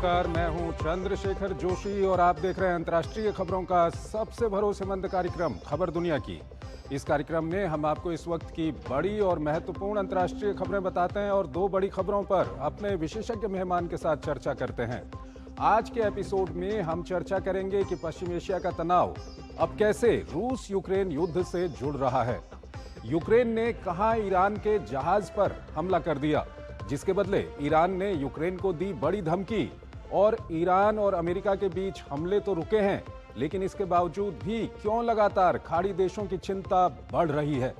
नमस्कार, मैं हूं चंद्रशेखर जोशी और आप देख रहे हैं अंतर्राष्ट्रीय खबरों का सबसे भरोसेमंद कार्यक्रम खबर दुनिया की। इस कार्यक्रम में हम आपको इस वक्त की बड़ी और महत्वपूर्ण अंतर्राष्ट्रीय खबरें बताते हैं और दो बड़ी खबरों पर अपने विशेषज्ञ मेहमान के साथ चर्चा करते हैं। आज के एपिसोड में हम चर्चा करेंगे कि पश्चिम एशिया का तनाव अब कैसे रूस यूक्रेन युद्ध से जुड़ रहा है। यूक्रेन ने कहां ईरान के जहाज पर हमला कर दिया, जिसके बदले ईरान ने यूक्रेन को दी बड़ी धमकी। और ईरान और अमेरिका के बीच हमले तो रुके हैं, लेकिन इसके बावजूद भी क्यों लगातार खाड़ी देशों की चिंता बढ़ रही है।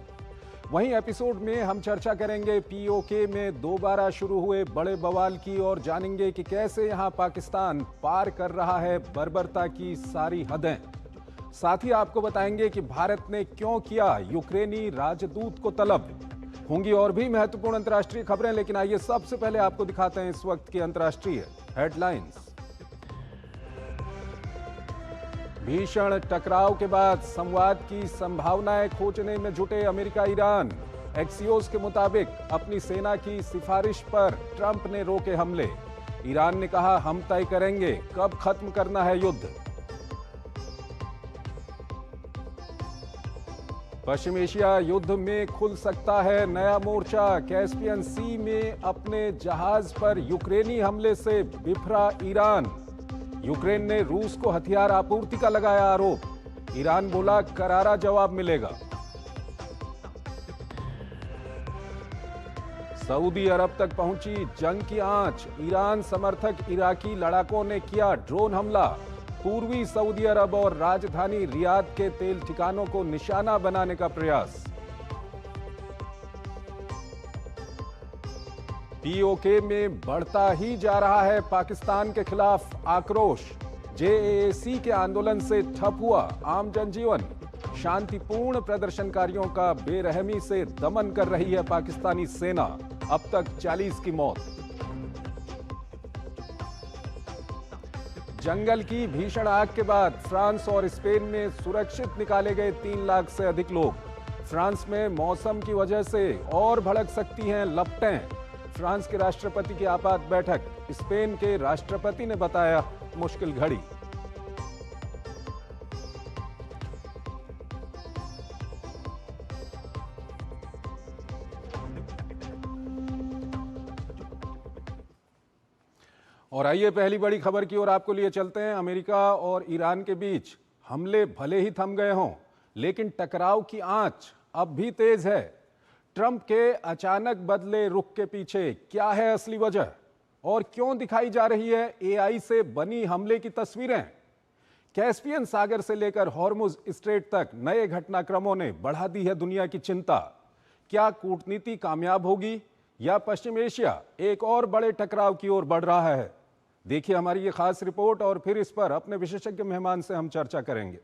वहीं एपिसोड में हम चर्चा करेंगे पीओके में दोबारा शुरू हुए बड़े बवाल की और जानेंगे कि कैसे यहां पाकिस्तान पार कर रहा है बर्बरता की सारी हदें। साथ ही आपको बताएंगे कि भारत ने क्यों किया यूक्रेनी राजदूत को तलब। होंगी और भी महत्वपूर्ण अंतर्राष्ट्रीय खबरें, लेकिन आइए सबसे पहले आपको दिखाते हैं इस वक्त की अंतर्राष्ट्रीय हेडलाइंस। भीषण टकराव के बाद संवाद की संभावनाएं खोजने में जुटे अमेरिका ईरान। एक्सियोस के मुताबिक अपनी सेना की सिफारिश पर ट्रंप ने रोके हमले। ईरान ने कहा, हम तय करेंगे कब खत्म करना है युद्ध। पश्चिम एशिया युद्ध में खुल सकता है नया मोर्चा। कैस्पियन सी में अपने जहाज पर यूक्रेनी हमले से बिफरा ईरान। यूक्रेन ने रूस को हथियार आपूर्ति का लगाया आरोप। ईरान बोला, करारा जवाब मिलेगा। सऊदी अरब तक पहुंची जंग की आंच। ईरान समर्थक इराकी लड़ाकों ने किया ड्रोन हमला। पूर्वी सऊदी अरब और राजधानी रियाद के तेल ठिकानों को निशाना बनाने का प्रयास। पीओके में बढ़ता ही जा रहा है पाकिस्तान के खिलाफ आक्रोश। जेएसी के आंदोलन से ठप हुआ आम जनजीवन। शांतिपूर्ण प्रदर्शनकारियों का बेरहमी से दमन कर रही है पाकिस्तानी सेना। अब तक 40 की मौत। जंगल की भीषण आग के बाद फ्रांस और स्पेन में सुरक्षित निकाले गए 3 लाख से अधिक लोग। फ्रांस में मौसम की वजह से और भड़क सकती हैं लपटें। फ्रांस के राष्ट्रपति की आपात बैठक। स्पेन के राष्ट्रपति ने बताया मुश्किल घड़ी। और आइए पहली बड़ी खबर की ओर आपको लिए चलते हैं। अमेरिका और ईरान के बीच हमले भले ही थम गए हों, लेकिन टकराव की आंच अब भी तेज है। ट्रंप के अचानक बदले रुख के पीछे क्या है असली वजह, और क्यों दिखाई जा रही है एआई से बनी हमले की तस्वीरें। कैस्पियन सागर से लेकर हॉर्मुज स्ट्रेट तक नए घटनाक्रमों ने बढ़ा दी है दुनिया की चिंता। क्या कूटनीति कामयाब होगी या पश्चिम एशिया एक और बड़े टकराव की ओर बढ़ रहा है? देखिए हमारी ये खास रिपोर्ट और फिर इस पर अपने विशेषज्ञ मेहमान से हम चर्चा करेंगे।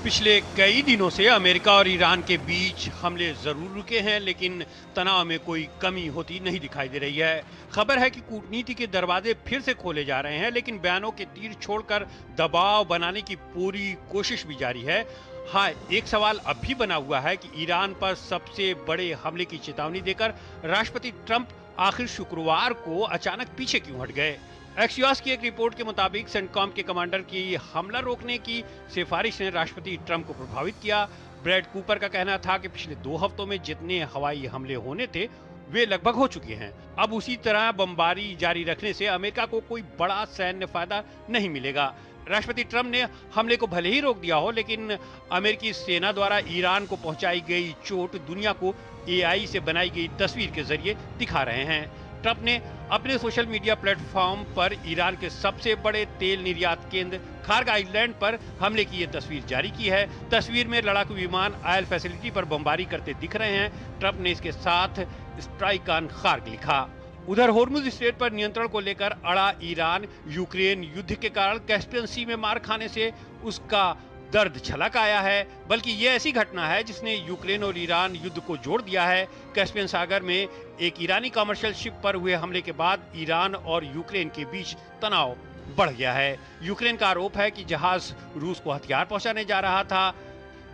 पिछले कई दिनों से अमेरिका और ईरान के बीच हमले जरूर रुके हैं, लेकिन तनाव में कोई कमी होती नहीं दिखाई दे रही है। खबर है कि कूटनीति के दरवाजे फिर से खोले जा रहे हैं, लेकिन बयानों के तीर छोड़कर दबाव बनाने की पूरी कोशिश भी जारी है। हाँ, एक सवाल अब भी बना हुआ है कि ईरान पर सबसे बड़े हमले की चेतावनी देकर राष्ट्रपति ट्रंप आखिर शुक्रवार को अचानक पीछे क्यों हट गए। एक्सियोस की एक रिपोर्ट के मुताबिक सेंटकॉम के कमांडर की हमला रोकने की सिफारिश ने राष्ट्रपति ट्रंप को प्रभावित किया। ब्रैड कूपर का कहना था कि पिछले 2 हफ्तों में जितने हवाई हमले होने थे वे लगभग हो चुके हैं। अब उसी तरह बमबारी जारी रखने से अमेरिका को कोई बड़ा सैन्य फायदा नहीं मिलेगा। राष्ट्रपति ट्रंप ने हमले को भले ही रोक दिया हो, लेकिन अमेरिकी सेना द्वारा ईरान को पहुंचाई गई चोट दुनिया को एआई से बनाई गई तस्वीर के जरिए दिखा रहे हैं। ट्रंप ने अपने सोशल मीडिया प्लेटफॉर्म पर ईरान के सबसे बड़े तेल निर्यात केंद्र खार्ग आइलैंड पर हमले की ये तस्वीर जारी की है। तस्वीर में लड़ाकू विमान ऑयल फैसिलिटी पर बमबारी करते दिख रहे हैं। ट्रंप ने इसके साथ स्ट्राइक ऑन खार्ग लिखा। उधर हॉर्मुज स्ट्रेट पर नियंत्रण को लेकर अड़ा ईरान। यूक्रेन युद्ध के कारण कैस्पियन सी में मार खाने से उसका दर्द छलक आया है, बल्कि ये ऐसी घटना है जिसने यूक्रेन और ईरान युद्ध को जोड़ दिया है। कैस्पियन सागर में एक ईरानी कमर्शियल शिप पर हुए हमले के बाद ईरान और यूक्रेन के बीच तनाव बढ़ गया है। यूक्रेन का आरोप है कि जहाज रूस को हथियार पहुंचाने जा रहा था।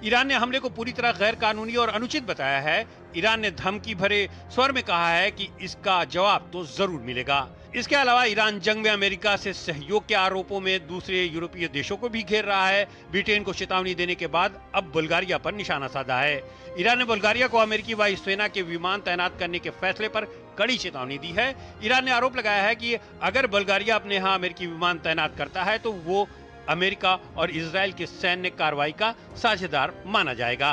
ईरान ने हमले को पूरी तरह गैर कानूनी और अनुचित बताया है। ईरान ने धमकी भरे स्वर में कहा है कि इसका जवाब तो जरूर मिलेगा। इसके अलावा ईरान जंग में अमेरिका से सहयोग के आरोपों में दूसरे यूरोपीय देशों को भी घेर रहा है। ब्रिटेन को चेतावनी देने के बाद अब बुल्गारिया पर निशाना साधा है। ईरान ने बुल्गारिया को अमेरिकी वायुसेना के विमान तैनात करने के फैसले पर कड़ी चेतावनी दी है। ईरान ने आरोप लगाया है कि अगर बुल्गारिया अपने यहाँ अमेरिकी विमान तैनात करता है तो वो अमेरिका और इजराइल के सैन्य कार्रवाई का साझेदार माना जाएगा।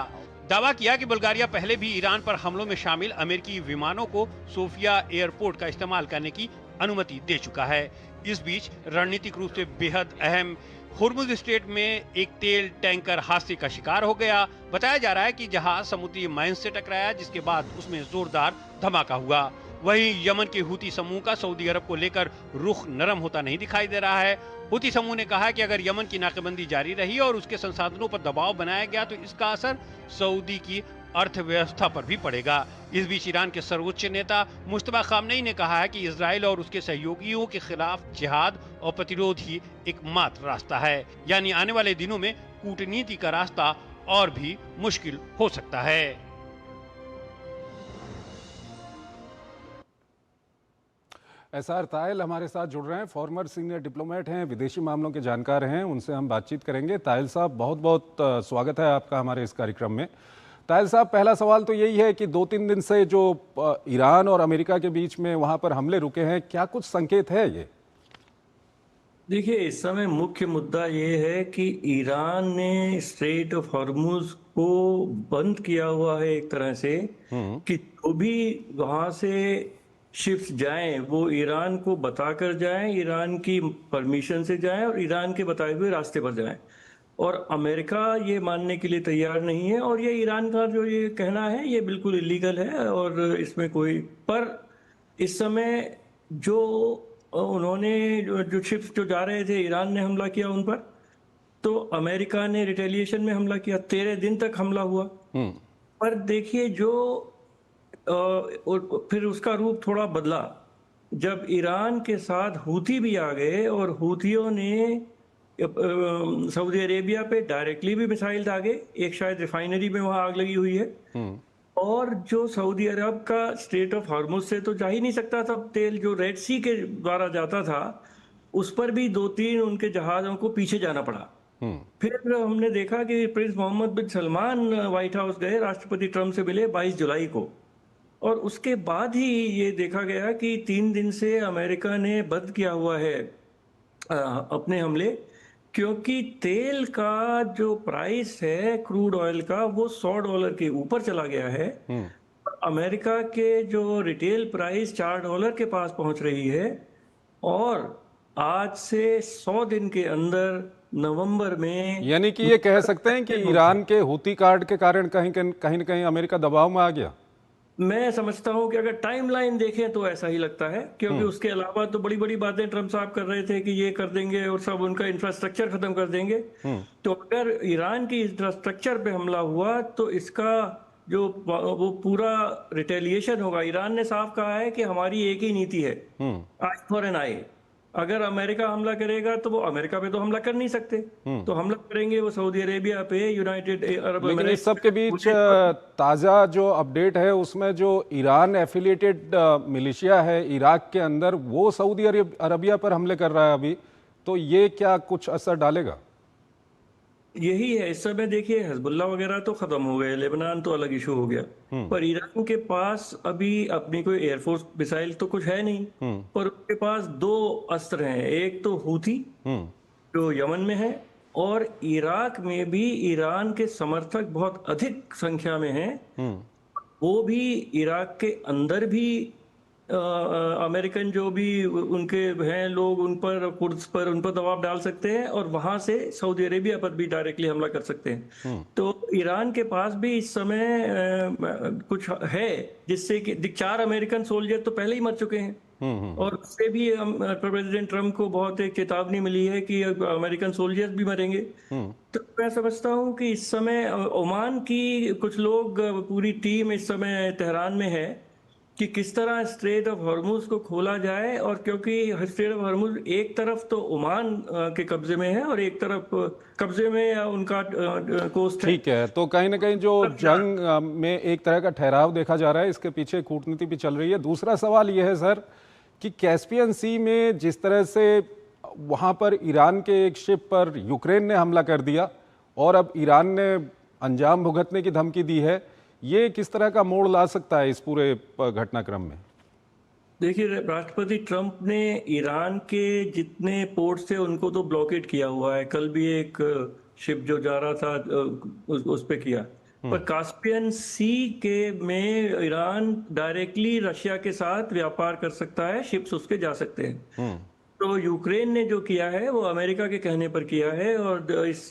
दावा किया कि बुल्गारिया पहले भी ईरान पर हमलों में शामिल अमेरिकी विमानों को सोफिया एयरपोर्ट का इस्तेमाल करने की अनुमति दे चुका है। इस बीच रणनीतिक रूप से बेहद अहम हुर्मुज स्ट्रेट में एक तेल टैंकर हादसे का शिकार हो गया। बताया जा रहा है कि जहाज समुद्री माइन से टकराया, जिसके बाद उसमें जोरदार धमाका हुआ। वहीं यमन के हूती समूह का सऊदी अरब को लेकर रुख नरम होता नहीं दिखाई दे रहा है। हूती समूह ने कहा कि अगर यमन की नाकेबंदी जारी रही और उसके संसाधनों पर दबाव बनाया गया तो इसका असर सऊदी की अर्थव्यवस्था पर भी पड़ेगा। इस बीच ईरान के सर्वोच्च नेता मुश्तबा खामनेई ने कहा है कि इजराइल और उसके सहयोगियों के खिलाफ जिहाद और प्रतिरोध ही एकमात्र रास्ता है। यानी आने वाले दिनों में कूटनीति का रास्ता और भी मुश्किल हो सकता है। एसआर तायल हमारे साथ जुड़ रहे हैं, फॉर्मर सीनियर डिप्लोमेट हैं, विदेशी मामलों के जानकार हैं, उनसे हम बातचीत करेंगे। तायल साहब, बहुत बहुत स्वागत है आपका हमारे इस कार्यक्रम में। तायल साहब, पहला सवाल तो यही है कि 2-3 दिन से जो ईरान और अमेरिका के बीच में वहां पर हमले रुके हैं, क्या कुछ संकेत है ये? देखिए, इस समय मुख्य मुद्दा ये है कि ईरान ने स्ट्रेट ऑफ हॉर्मुज को बंद किया हुआ है एक तरह से, कि जो भी वहां से शिप्स जाएं वो ईरान को बताकर जाएं, ईरान की परमिशन से जाएं और ईरान के बताए हुए रास्ते पर जाएं। और अमेरिका ये मानने के लिए तैयार नहीं है, और ये ईरान का जो ये कहना है ये बिल्कुल इलीगल है और इसमें कोई। पर इस समय जो उन्होंने जो शिप्स जो जा रहे थे, ईरान ने हमला किया उन पर, तो अमेरिका ने रिटेलिएशन में हमला किया। 13 दिन तक हमला हुआ। पर देखिए, जो और फिर उसका रूप थोड़ा बदला जब ईरान के साथ हूती भी आ गए और हूतियों ने सऊदी अरेबिया पे डायरेक्टली भी मिसाइल दागे। एक शायद रिफाइनरी में वहां आग लगी हुई है। और जो सऊदी अरब का स्ट्रेट ऑफ हॉर्मुज से तो जा ही नहीं सकता था तेल, जो रेड सी के द्वारा जाता था, उस पर भी 2-3 उनके जहाजों को पीछे जाना पड़ा। फिर हमने देखा कि प्रिंस मोहम्मद बिन सलमान व्हाइट हाउस गए, राष्ट्रपति ट्रंप से मिले 22 जुलाई को, और उसके बाद ही ये देखा गया कि 3 दिन से अमेरिका ने बंद किया हुआ है अपने हमले, क्योंकि तेल का जो प्राइस है क्रूड ऑयल का वो $100 के ऊपर चला गया है। अमेरिका के जो रिटेल प्राइस $4 के पास पहुंच रही है, और आज से 100 दिन के अंदर नवंबर में, यानी कि ये कह सकते हैं कि ईरान के हूती कार्ड के कारण कहीं न कहीं अमेरिका दबाव में आ गया। मैं समझता हूं कि अगर टाइमलाइन देखें तो ऐसा ही लगता है, क्योंकि उसके अलावा तो बड़ी बड़ी बातें ट्रंप साहब कर रहे थे कि ये कर देंगे और सब उनका इंफ्रास्ट्रक्चर खत्म कर देंगे। तो अगर ईरान की इंफ्रास्ट्रक्चर पे हमला हुआ तो इसका जो वो पूरा रिटेलिएशन होगा। ईरान ने साफ कहा है कि हमारी एक ही नीति है, आई फॉर एन आई। अगर अमेरिका हमला करेगा तो वो अमेरिका पे तो हमला कर नहीं सकते, तो हमला करेंगे वो सऊदी अरेबिया पे, यूनाइटेड अरब लेकिन इस सब के बीच ताज़ा जो अपडेट है उसमें जो ईरान एफिलिएटेड मिलिशिया है इराक के अंदर, वो सऊदी अरबिया पर हमले कर रहा है अभी, तो ये क्या कुछ असर डालेगा? यही है इस समय। देखिए, हिजबुल्लाह वगैरह तो खत्म हो गए, लेबनान तो अलग इशू हो गया, पर ईरान के पास अभी अपनी कोई एयरफोर्स मिसाइल तो कुछ है नहीं, पर उनके पास 2 अस्त्र हैं। एक तो हूथी जो यमन में है, और इराक में भी ईरान के समर्थक बहुत अधिक संख्या में हैं। वो भी इराक के अंदर भी अमेरिकन जो भी उनके हैं लोग, उन पर कुर्द्स पर उन पर दबाव डाल सकते हैं, और वहां से सऊदी अरेबिया पर भी डायरेक्टली हमला कर सकते हैं। तो ईरान के पास भी इस समय कुछ है जिससे कि 4 अमेरिकन सोल्जर तो पहले ही मर चुके हैं, और उससे भी प्रेसिडेंट ट्रंप को बहुत एक चेतावनी मिली है कि अमेरिकन सोल्जर्स भी मरेंगे। तो मैं समझता हूं कि इस समय ओमान की कुछ लोग, पूरी टीम इस समय तेहरान में है, कि किस तरह स्ट्रेट ऑफ हॉर्मुज को खोला जाए, और क्योंकि स्ट्रेट ऑफ हॉर्मुज एक तरफ तो ओमान के कब्जे में है और एक तरफ कब्जे में या उनका कोस्ट है। ठीक है, तो कहीं ना कहीं जो जंग में एक तरह का ठहराव देखा जा रहा है, इसके पीछे कूटनीति भी चल रही है। दूसरा सवाल यह है सर कि कैस्पियन सी में जिस तरह से वहां पर ईरान के एक शिप पर यूक्रेन ने हमला कर दिया और अब ईरान ने अंजाम भुगतने की धमकी दी है, ये किस तरह का मोड़ ला सकता है इस पूरे घटनाक्रम में? देखिए, राष्ट्रपति ट्रंप ने ईरान के जितने पोर्ट्स थे उनको तो ब्लॉकेट किया हुआ है। कल भी एक शिप जो जा रहा था उस पे किया। पर कास्पियन सी के में ईरान डायरेक्टली रशिया के साथ व्यापार कर सकता है, शिप्स उसके जा सकते हैं। तो यूक्रेन ने जो किया है वो अमेरिका के कहने पर किया है और इस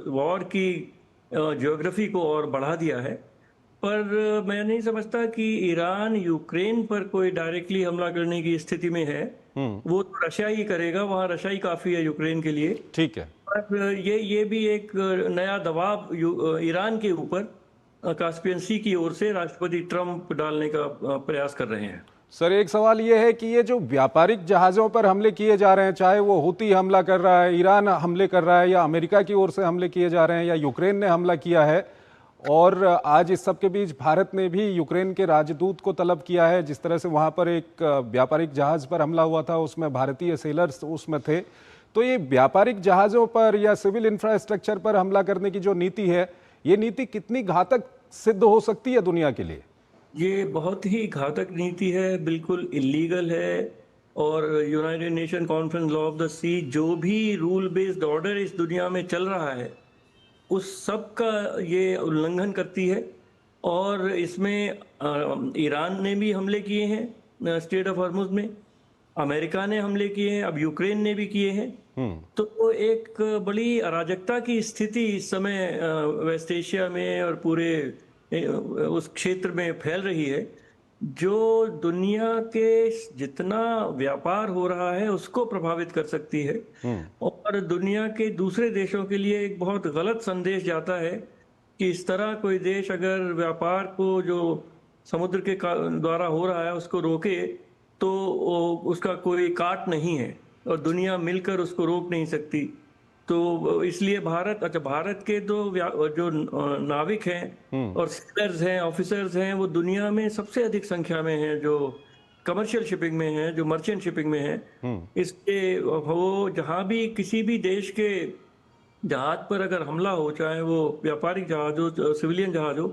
वॉर की ज्योग्राफी को और बढ़ा दिया है। पर मैं नहीं समझता कि ईरान यूक्रेन पर कोई डायरेक्टली हमला करने की स्थिति में है। वो तो रशिया ही करेगा, वहां रशिया ही काफी है यूक्रेन के लिए। ठीक है, पर ये भी एक नया दबाव ईरान के ऊपर कास्पियन सी की ओर से राष्ट्रपति ट्रंप डालने का प्रयास कर रहे हैं। सर एक सवाल ये है कि ये जो व्यापारिक जहाज़ों पर हमले किए जा रहे हैं, चाहे वो हुती हमला कर रहा है, ईरान हमले कर रहा है, या अमेरिका की ओर से हमले किए जा रहे हैं, या यूक्रेन ने हमला किया है, और आज इस सब के बीच भारत ने भी यूक्रेन के राजदूत को तलब किया है। जिस तरह से वहाँ पर एक व्यापारिक जहाज़ पर हमला हुआ था, उसमें भारतीय सेलर्स उसमें थे। तो ये व्यापारिक जहाज़ों पर या सिविल इंफ्रास्ट्रक्चर पर हमला करने की जो नीति है, ये नीति कितनी घातक सिद्ध हो सकती है दुनिया के लिए? ये बहुत ही घातक नीति है, बिल्कुल इलीगल है। और United Nation conference law of the sea, जो भी रूल बेस्ड ऑर्डर इस दुनिया में चल रहा है, उस सब का ये उल्लंघन करती है। और इसमें ईरान ने भी हमले किए हैं स्ट्रेट ऑफ हॉर्मुज में, अमेरिका ने हमले किए हैं, अब यूक्रेन ने भी किए हैं। तो एक बड़ी अराजकता की स्थिति इस समय वेस्ट एशिया में और पूरे उस क्षेत्र में फैल रही है, जो दुनिया के जितना व्यापार हो रहा है उसको प्रभावित कर सकती है। और दुनिया के दूसरे देशों के लिए एक बहुत गलत संदेश जाता है कि इस तरह कोई देश अगर व्यापार को जो समुद्र के द्वारा हो रहा है उसको रोके तो उसका कोई काट नहीं है और दुनिया मिलकर उसको रोक नहीं सकती। तो इसलिए भारत के जो नाविक हैं और सेलर्स हैं, ऑफिसर्स हैं, वो दुनिया में सबसे अधिक संख्या में हैं, जो कमर्शियल शिपिंग में हैं, जो मर्चेंट शिपिंग में हैं। इसके वो जहाँ भी किसी भी देश के जहाज पर अगर हमला हो, चाहे वो व्यापारिक जहाज हो, सिविलियन जहाज हो,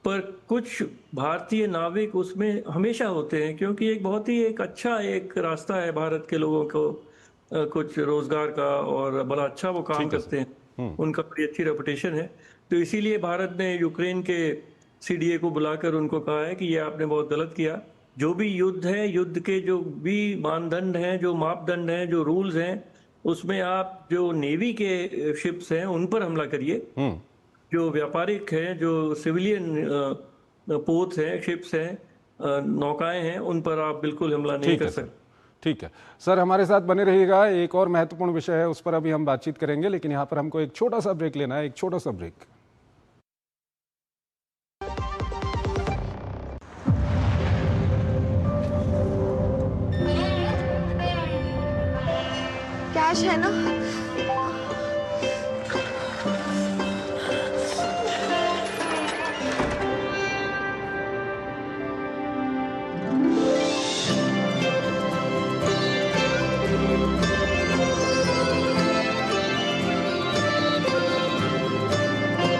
पर कुछ भारतीय नाविक उसमें हमेशा होते हैं, क्योंकि एक बहुत ही एक अच्छा एक रास्ता है भारत के लोगों को कुछ रोजगार का, और बड़ा अच्छा वो काम करते हैं, उनका बड़ी अच्छी रेपुटेशन है। तो इसीलिए भारत ने यूक्रेन के सीडीए को बुलाकर उनको कहा है कि ये आपने बहुत गलत किया। जो भी युद्ध है, युद्ध के जो भी मानदंड हैं, जो मापदंड हैं, जो रूल्स हैं, उसमें आप जो नेवी के शिप्स हैं उन पर हमला करिए, जो व्यापारिक हैं, जो सिविलियन पोर्ट्स हैं, शिप्स हैं, नौकाएं हैं, उन पर आप बिल्कुल हमला नहीं कर सकते। ठीक है सर, हमारे साथ बने रहिएगा। एक और महत्वपूर्ण विषय है, उस पर अभी हम बातचीत करेंगे, लेकिन यहाँ पर हमको एक छोटा सा ब्रेक लेना है, एक छोटा सा ब्रेक। कैश है ना?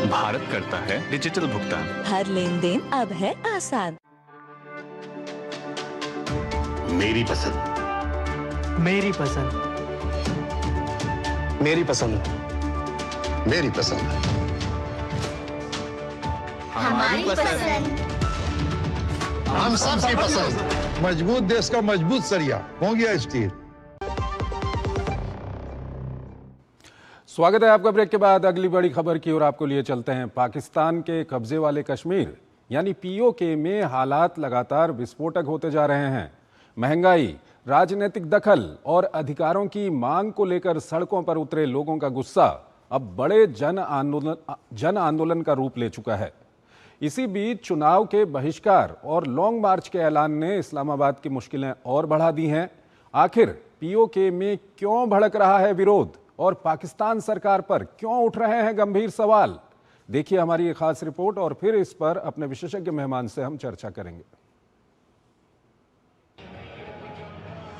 भारत करता है डिजिटल भुगतान। हर लेन देन अब है आसान। मेरी पसंद, मेरी पसंद, मेरी पसंद, मेरी पसंद, हमारी पसंद। हम सबकी पसंद। मजबूत देश का मजबूत सरिया हो गया स्टील। स्वागत है आपका ब्रेक के बाद अगली बड़ी खबर की ओर आपको लिए चलते हैं। पाकिस्तान के कब्जे वाले कश्मीर यानी पीओके में हालात लगातार विस्फोटक होते जा रहे हैं। महंगाई, राजनीतिक दखल और अधिकारों की मांग को लेकर सड़कों पर उतरे लोगों का गुस्सा अब बड़े जन आंदोलन का रूप ले चुका है। इसी बीच चुनाव के बहिष्कार और लॉन्ग मार्च के ऐलान ने इस्लामाबाद की मुश्किलें और बढ़ा दी हैं। आखिर पीओके में क्यों भड़क रहा है विरोध और पाकिस्तान सरकार पर क्यों उठ रहे हैं गंभीर सवाल? देखिए हमारी ये खास रिपोर्ट और फिर इस पर अपने विशेषज्ञ मेहमान से हम चर्चा करेंगे।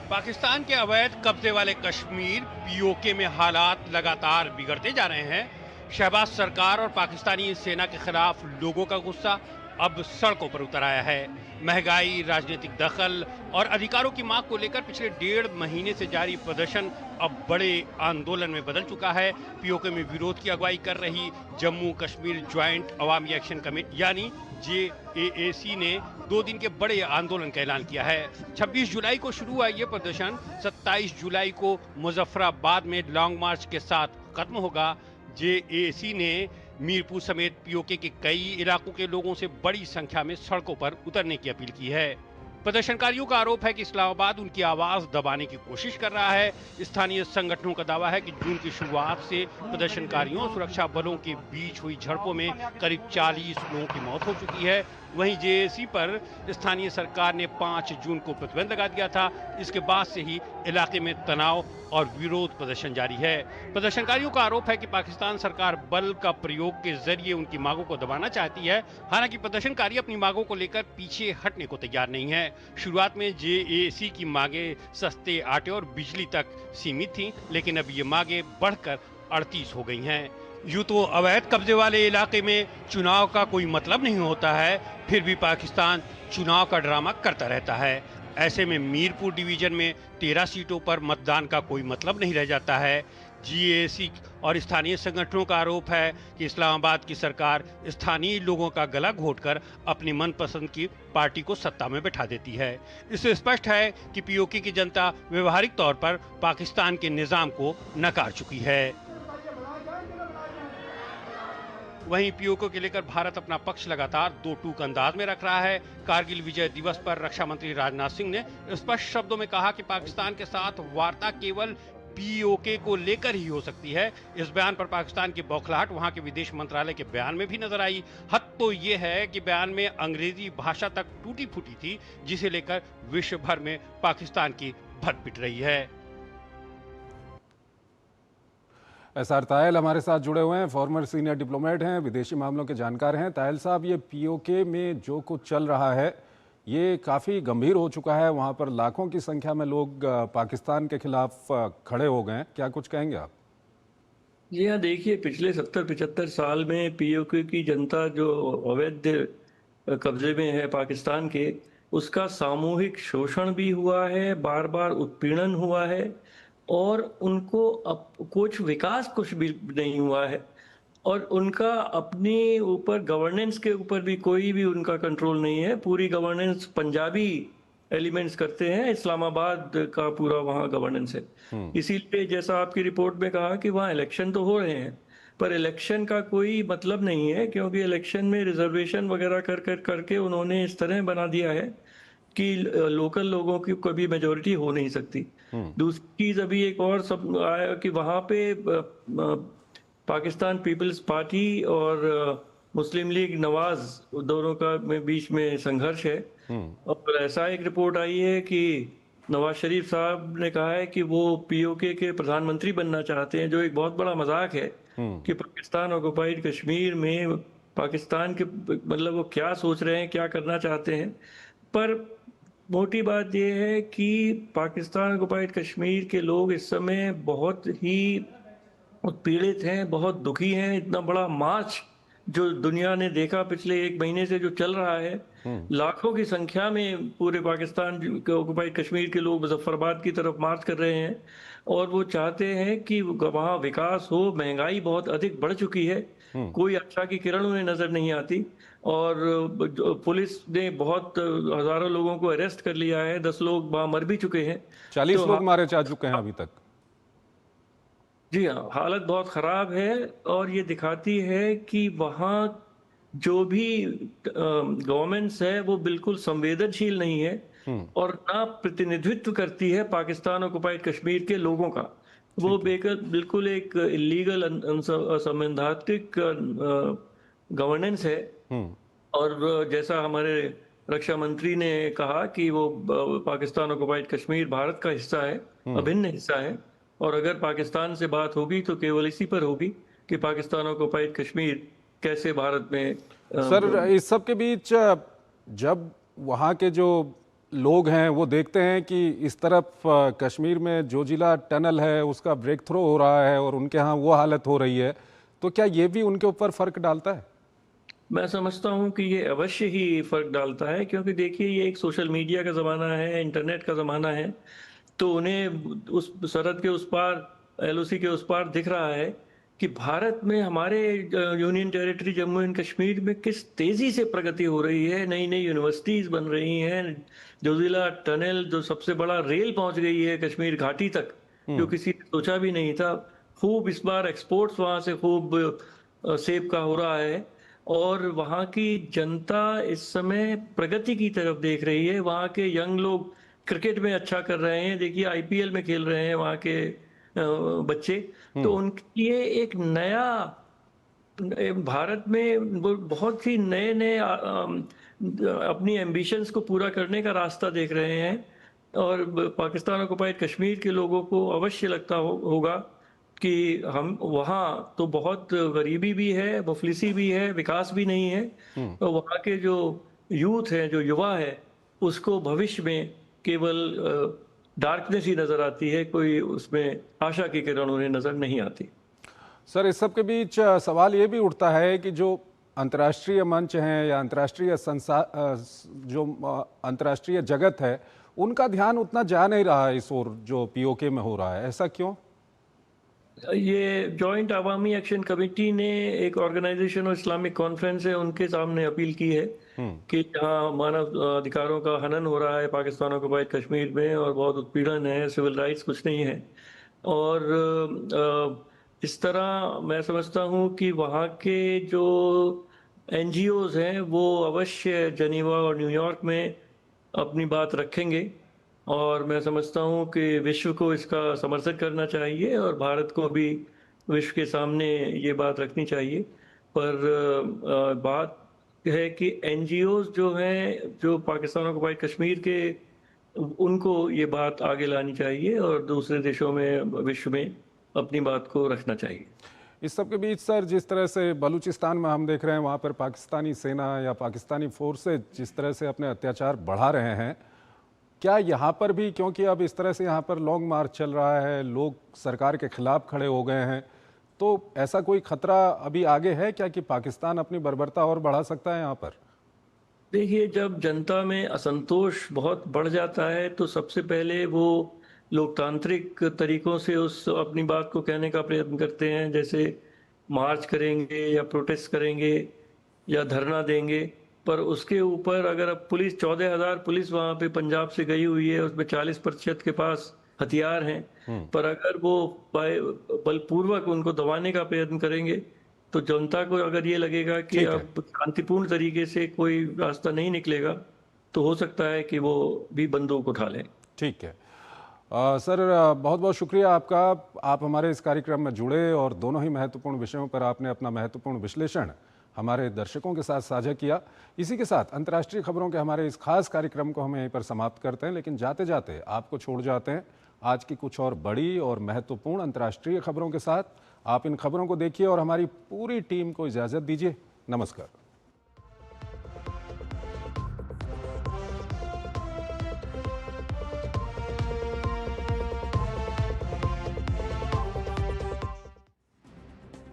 पाकिस्तान के अवैध कब्जे वाले कश्मीर पीओके में हालात लगातार बिगड़ते जा रहे हैं। शहबाज सरकार और पाकिस्तानी सेना के खिलाफ लोगों का गुस्सा अब सड़कों पर उतर आया है। महंगाई, राजनीतिक दखल और अधिकारों की मांग को लेकर पिछले 1.5 महीने से जारी प्रदर्शन अब बड़े आंदोलन में बदल चुका है। पीओके में विरोध की अगुवाई कर रही जम्मू कश्मीर ज्वाइंट अवामी एक्शन कमेटी यानी JAAC ने 2 दिन के बड़े आंदोलन का ऐलान किया है। 26 जुलाई को शुरू हुआ ये प्रदर्शन 27 जुलाई को मुजफ्फराबाद में लॉन्ग मार्च के साथ खत्म होगा। JAAC ने मीरपुर समेत पीओके के कई इलाकों के लोगों से बड़ी संख्या में सड़कों पर उतरने की अपील की है। प्रदर्शनकारियों का आरोप है कि इस्लामाबाद उनकी आवाज दबाने की कोशिश कर रहा है। स्थानीय संगठनों का दावा है कि जून की शुरुआत से प्रदर्शनकारियों और सुरक्षा बलों के बीच हुई झड़पों में करीब 40 लोगों की मौत हो चुकी है। वहीं JAAC पर स्थानीय सरकार ने 5 जून को प्रतिबंध लगा दिया था। इसके बाद से ही इलाके में तनाव और विरोध प्रदर्शन जारी है। प्रदर्शनकारियों का आरोप है कि पाकिस्तान सरकार बल का प्रयोग के जरिए उनकी मांगों को दबाना चाहती है। हालांकि प्रदर्शनकारी अपनी मांगों को लेकर पीछे हटने को तैयार नहीं है। शुरुआत में JAAC की मांगें सस्ते आटे और बिजली तक सीमित थीं, लेकिन अब ये मांगें बढ़कर 38 हो गई हैं। यूं तो अवैध कब्जे वाले इलाके में चुनाव का कोई मतलब नहीं होता है, फिर भी पाकिस्तान चुनाव का ड्रामा करता रहता है। ऐसे में मीरपुर डिवीजन में 13 सीटों पर मतदान का कोई मतलब नहीं रह जाता है। JAAC और स्थानीय संगठनों का आरोप है कि इस्लामाबाद की सरकार स्थानीय लोगों का गला घोंटकर अपनी मनपसंद की पार्टी को सत्ता में बैठा देती है। इससे स्पष्ट है कि पीओके की जनता व्यवहारिक तौर पर पाकिस्तान के निजाम को नकार चुकी है। वहीं पीओके के लेकर भारत अपना पक्ष लगातार 2 टूक अंदाज में रख रहा है। कारगिल विजय दिवस पर रक्षा मंत्री राजनाथ सिंह ने स्पष्ट शब्दों में कहा कि पाकिस्तान के साथ वार्ता केवल पीओके को लेकर ही हो सकती है। इस बयान पर पाकिस्तान की बौखलाहट वहां के विदेश मंत्रालय के बयान में भी नजर आई। हद तो ये है कि बयान में अंग्रेजी भाषा तक टूटी फूटी थी, जिसे लेकर विश्व भर में पाकिस्तान की भर पिट रही है। SR तायल हमारे साथ जुड़े हुए हैं, फॉर्मर सीनियर डिप्लोमेट हैं, विदेशी मामलों के जानकार हैं। तायल साहब, ये पीओके में जो कुछ चल रहा है ये काफ़ी गंभीर हो चुका है। वहाँ पर लाखों की संख्या में लोग पाकिस्तान के खिलाफ खड़े हो गए हैं, क्या कुछ कहेंगे आप? जी हाँ, देखिए पिछले 70-75 साल में पीओके की जनता जो अवैध कब्जे में है पाकिस्तान के, उसका सामूहिक शोषण भी हुआ है, बार बार उत्पीड़न हुआ है और उनको अब कुछ भी नहीं हुआ है और उनका अपने ऊपर गवर्नेंस के ऊपर भी कोई भी उनका कंट्रोल नहीं है। पूरी गवर्नेंस पंजाबी एलिमेंट्स करते हैं, इस्लामाबाद का पूरा वहाँ गवर्नेंस है। इसीलिए जैसा आपकी रिपोर्ट में कहा कि वहाँ इलेक्शन तो हो रहे हैं, पर इलेक्शन का कोई मतलब नहीं है, क्योंकि इलेक्शन में रिजर्वेशन वगैरह करके उन्होंने इस तरह बना दिया है कि लोकल लोगों की कभी मेजोरिटी हो नहीं सकती। दूसरी चीज अभी एक और सब आया कि वहाँ पे पाकिस्तान पीपल्स पार्टी और मुस्लिम लीग नवाज दोनों का बीच में संघर्ष है और ऐसा एक रिपोर्ट आई है कि नवाज शरीफ साहब ने कहा है कि वो पीओके के प्रधानमंत्री बनना चाहते हैं, जो एक बहुत बड़ा मजाक है कि पाकिस्तान ऑक्युपाइड कश्मीर में पाकिस्तान के मतलब वो क्या सोच रहे हैं, क्या करना चाहते हैं। पर मोटी बात यह है कि पाकिस्तान ऑक्युपाइड कश्मीर के लोग इस समय बहुत ही उत्पीड़ित हैं, बहुत दुखी हैं। इतना बड़ा मार्च जो दुनिया ने देखा पिछले 1 महीने से जो चल रहा है, लाखों की संख्या में पूरे पाकिस्तान के ऑक्युपाइड कश्मीर के लोग मुजफ्फराबाद की तरफ मार्च कर रहे हैं और वो चाहते हैं कि वहाँ विकास हो। महंगाई बहुत अधिक बढ़ चुकी है, कोई आशा की किरण उन्हें नजर नहीं आती और पुलिस ने बहुत हजारों लोगों को अरेस्ट कर लिया है, 10 लोग वहाँ मर भी चुके हैं, 40 लोग मारे जा चुके हैं अभी तक। जी हाँ, हालत बहुत खराब है और ये दिखाती है कि वहाँ जो भी गवर्नमेंट्स है वो बिल्कुल संवेदनशील नहीं है और ना प्रतिनिधित्व करती है पाकिस्तान ऑक्युपाइड कश्मीर के लोगों का। वो बिल्कुल एक इलीगल असंवैधानिक गवर्नेंस है और जैसा हमारे रक्षा मंत्री ने कहा कि वो पाकिस्तान ऑक्युपाइड कश्मीर भारत का हिस्सा है, अभिन्न हिस्सा है, और अगर पाकिस्तान से बात होगी तो केवल इसी पर होगी कि पाकिस्तान ऑक्युपाइड कश्मीर कैसे भारत में सर, इस सब के बीच जब वहाँ के जो लोग हैं वो देखते हैं कि इस तरफ कश्मीर में जोजिला टनल है उसका ब्रेक थ्रू हो रहा है और उनके यहाँ वो हालत हो रही है, तो क्या ये भी उनके ऊपर फर्क डालता है? मैं समझता हूँ कि ये अवश्य ही फर्क डालता है, क्योंकि देखिए ये एक सोशल मीडिया का ज़माना है, इंटरनेट का ज़माना है, तो उन्हें उस सरहद के उस पार, एलओसी के उस पार दिख रहा है कि भारत में हमारे union territory Jammu and Kashmir में किस तेज़ी से प्रगति हो रही है। नई नई यूनिवर्सिटीज़ बन रही हैं, जोजिला टनल जो सबसे बड़ा रेल पहुंच गई है कश्मीर घाटी तक, जो किसी ने सोचा भी नहीं था। खूब इस बार एक्सपोर्ट्स वहाँ से खूब सेब का हो रहा है, और वहाँ की जनता इस समय प्रगति की तरफ देख रही है। वहाँ के यंग लोग क्रिकेट में अच्छा कर रहे हैं, देखिए आईपीएल में खेल रहे हैं वहाँ के बच्चे, तो उनके लिए एक नया भारत में वो बहुत ही नए नए अपनी एम्बिशंस को पूरा करने का रास्ता देख रहे हैं। और पाकिस्तान ऑक्युपाइड कश्मीर के लोगों को अवश्य लगता होगा कि हम वहाँ तो बहुत गरीबी भी है, मुफलिसी भी है, विकास भी नहीं है, तो वहाँ के जो यूथ है, जो युवा है, उसको भविष्य में केवल डार्कनेस ही नजर आती है, कोई उसमें आशा की किरण उन्हें नजर नहीं आती। सर, इस सब के बीच सवाल ये भी उठता है कि जो अंतर्राष्ट्रीय मंच हैं या अंतर्राष्ट्रीय जो अंतर्राष्ट्रीय जगत है, उनका ध्यान उतना जा नहीं रहा है इस ओर जो पीओके में हो रहा है, ऐसा क्यों? ये जॉइंट अवामी एक्शन कमेटी ने एक ऑर्गेनाइजेशन और इस्लामिक कॉन्फ्रेंस है, उनके सामने अपील की है कि जहाँ मानव अधिकारों का हनन हो रहा है पाकिस्तान ऑक्युपाइड कश्मीर में और बहुत उत्पीड़न है, सिविल राइट्स कुछ नहीं है, और इस तरह मैं समझता हूँ कि वहाँ के जो एनजीओज हैं वो अवश्य जनीवा और न्यूयॉर्क में अपनी बात रखेंगे, और मैं समझता हूँ कि विश्व को इसका समर्थन करना चाहिए और भारत को भी विश्व के सामने ये बात रखनी चाहिए। पर बात है कि एनजीओज जो हैं, जो पाकिस्तान ऑक्युपाइड कश्मीर के, उनको ये बात आगे लानी चाहिए और दूसरे देशों में, विश्व में अपनी बात को रखना चाहिए। इस सब के बीच सर, जिस तरह से बलूचिस्तान में हम देख रहे हैं वहाँ पर पाकिस्तानी सेना या पाकिस्तानी फोर्सेज जिस तरह से अपने अत्याचार बढ़ा रहे हैं, क्या यहाँ पर भी, क्योंकि अब इस तरह से यहाँ पर लॉन्ग मार्च चल रहा है, लोग सरकार के खिलाफ खड़े हो गए हैं, तो ऐसा कोई खतरा अभी आगे है क्या कि पाकिस्तान अपनी बर्बरता और बढ़ा सकता है यहाँ पर? देखिए, जब जनता में असंतोष बहुत बढ़ जाता है तो सबसे पहले वो लोकतांत्रिक तरीकों से उस अपनी बात को कहने का प्रयत्न करते हैं, जैसे मार्च करेंगे या प्रोटेस्ट करेंगे या धरना देंगे। पर उसके ऊपर अगर अब पुलिस 14,000 पुलिस वहाँ पे पंजाब से गई हुई है, उसमें 40% के पास हथियार हैं, पर अगर वो बलपूर्वक उनको दबाने का प्रयत्न करेंगे तो जनता को अगर ये लगेगा कि अब शांतिपूर्ण तरीके से कोई रास्ता नहीं निकलेगा, तो हो सकता है कि वो भी बंदूक उठा लें। ठीक है सर, बहुत बहुत शुक्रिया आपका। आप हमारे इस कार्यक्रम में जुड़े और दोनों ही महत्वपूर्ण विषयों पर आपने अपना महत्वपूर्ण विश्लेषण हमारे दर्शकों के साथ साझा किया। इसी के साथ अंतर्राष्ट्रीय खबरों के हमारे इस खास कार्यक्रम को हम यहीं पर समाप्त करते हैं, लेकिन जाते जाते आपको छोड़ जाते हैं आज की कुछ और बड़ी और महत्वपूर्ण अंतर्राष्ट्रीय खबरों के साथ। आप इन खबरों को देखिए और हमारी पूरी टीम को इजाज़त दीजिए। नमस्कार।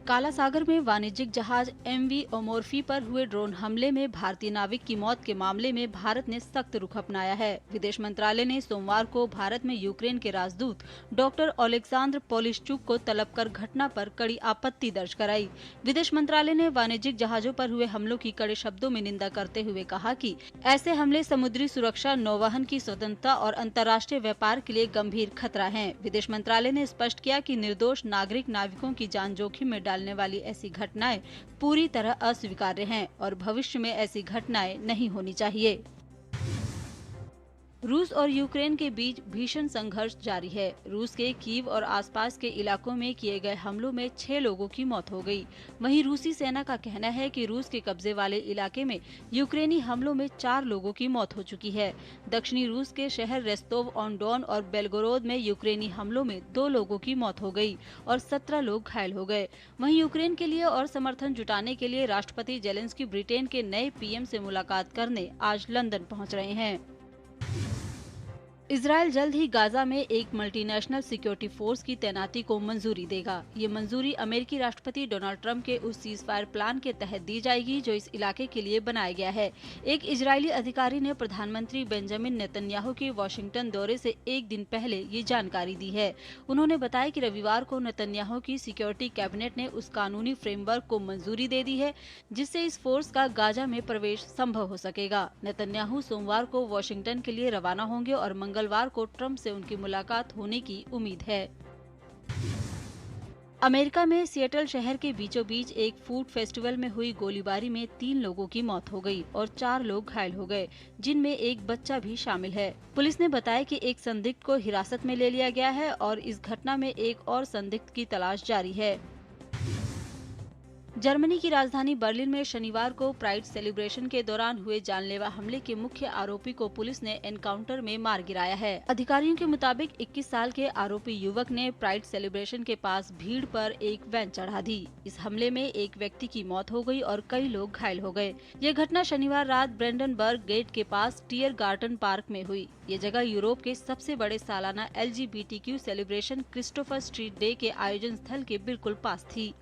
काला सागर में वाणिज्यिक जहाज MV ओमोर्फी पर हुए ड्रोन हमले में भारतीय नाविक की मौत के मामले में भारत ने सख्त रुख अपनाया है। विदेश मंत्रालय ने सोमवार को भारत में यूक्रेन के राजदूत डॉक्टर ओलेक्सांद्र पोलिशचुक को तलब कर घटना पर कड़ी आपत्ति दर्ज कराई। विदेश मंत्रालय ने वाणिज्यिक जहाजों पर हुए हमलों की कड़े शब्दों में निंदा करते हुए कहा कि ऐसे हमले समुद्री सुरक्षा, नौवहन की स्वतंत्रता और अंतर्राष्ट्रीय व्यापार के लिए गंभीर खतरा है। विदेश मंत्रालय ने स्पष्ट किया कि निर्दोष नागरिक नाविकों की जान जोखिम में डालने वाली ऐसी घटनाएं पूरी तरह अस्वीकार्य हैं और भविष्य में ऐसी घटनाएं नहीं होनी चाहिए। रूस और यूक्रेन के बीच भीषण संघर्ष जारी है। रूस के कीव और आसपास के इलाकों में किए गए हमलों में 6 लोगों की मौत हो गई। वहीं रूसी सेना का कहना है कि रूस के कब्जे वाले इलाके में यूक्रेनी हमलों में 4 लोगों की मौत हो चुकी है। दक्षिणी रूस के शहर रेस्तोव ऑन डॉन और बेलगोरोद में यूक्रेनी हमलों में 2 लोगों की मौत हो गई और 17 लोग घायल हो गए। वहीं यूक्रेन के लिए और समर्थन जुटाने के लिए राष्ट्रपति जेलेंस्की ब्रिटेन के नए पीएम से मुलाकात करने आज लंदन पहुंच रहे हैं। इजरायल जल्द ही गाजा में एक मल्टीनेशनल सिक्योरिटी फोर्स की तैनाती को मंजूरी देगा। ये मंजूरी अमेरिकी राष्ट्रपति डोनाल्ड ट्रंप के उस सीजफायर प्लान के तहत दी जाएगी जो इस इलाके के लिए बनाया गया है। एक इजरायली अधिकारी ने प्रधानमंत्री बेंजामिन नेतन्याहू के वॉशिंगटन दौरे से एक दिन पहले ये जानकारी दी है। उन्होंने बताया कि रविवार को नेतन्याहू की सिक्योरिटी कैबिनेट ने उस कानूनी फ्रेमवर्क को मंजूरी दे दी है जिससे इस फोर्स का गाजा में प्रवेश संभव हो सकेगा। नेतन्याहू सोमवार को वॉशिंगटन के लिए रवाना होंगे और मंगलवार को ट्रंप से उनकी मुलाकात होने की उम्मीद है। अमेरिका में सिएटल शहर के बीचों बीच एक फूड फेस्टिवल में हुई गोलीबारी में 3 लोगों की मौत हो गई और 4 लोग घायल हो गए, जिनमें एक बच्चा भी शामिल है। पुलिस ने बताया कि एक संदिग्ध को हिरासत में ले लिया गया है और इस घटना में एक और संदिग्ध की तलाश जारी है। जर्मनी की राजधानी बर्लिन में शनिवार को प्राइड सेलिब्रेशन के दौरान हुए जानलेवा हमले के मुख्य आरोपी को पुलिस ने एनकाउंटर में मार गिराया है। अधिकारियों के मुताबिक 21 साल के आरोपी युवक ने प्राइड सेलिब्रेशन के पास भीड़ पर एक वैन चढ़ा दी। इस हमले में एक व्यक्ति की मौत हो गई और कई लोग घायल हो गए। ये घटना शनिवार रात ब्रेंडनबर्ग गेट के पास टीयर गार्टन पार्क में हुई। ये जगह यूरोप के सबसे बड़े सालाना LGBTQ celebration Christopher street day के आयोजन स्थल के बिल्कुल पास थी।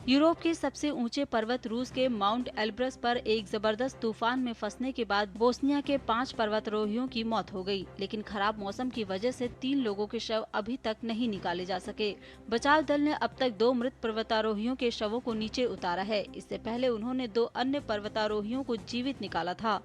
यूरोप के सबसे ऊंचे पर्वत रूस के माउंट एल्ब्रस पर एक जबरदस्त तूफान में फंसने के बाद बोस्निया के 5 पर्वतारोहियों की मौत हो गई, लेकिन खराब मौसम की वजह से 3 लोगों के शव अभी तक नहीं निकाले जा सके। बचाव दल ने अब तक 2 मृत पर्वतारोहियों के शवों को नीचे उतारा है। इससे पहले उन्होंने 2 अन्य पर्वतारोहियों को जीवित निकाला था।